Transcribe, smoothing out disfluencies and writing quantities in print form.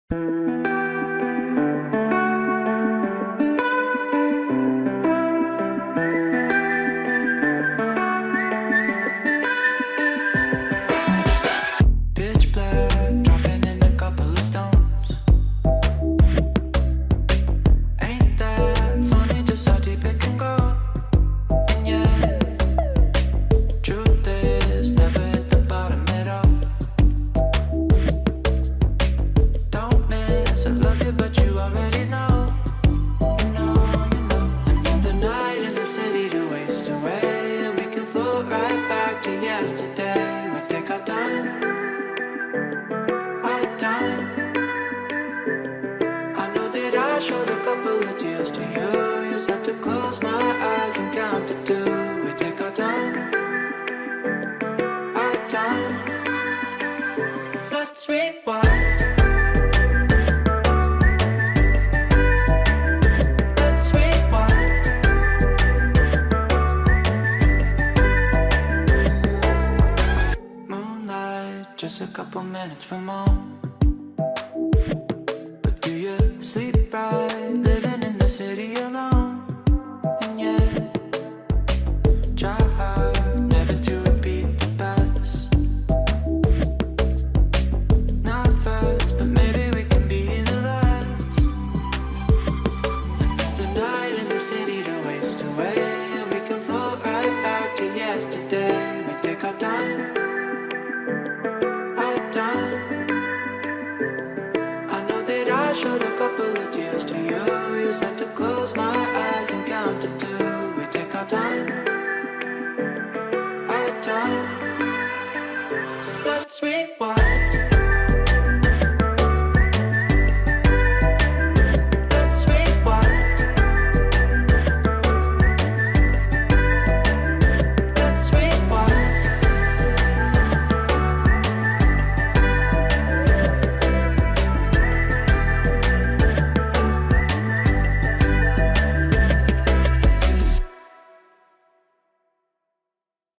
Pitch black, dropping in a couple of stones. Ain't that funny just how deep it can go? And yeah, truth is, never hit the bottom at all. Don't miss, I love you, but you already know. You know, you know. Another night in the city to waste away, and we can float right back to yesterday. We take our time. I know that I showed a couple of tears to you. You said to close my eyes and count to two. We take our time. Let's rewind. Let's rewind. Moonlight, just a couple minutes from home. Do you sleep right, living in the city alone? And yeah, try hard never to repeat the past. Not first, but maybe we can be the last. Another night in the city to waste away, and we can float right back to yesterday. We take our time. I showed a couple of tears to you. You said to close my eyes.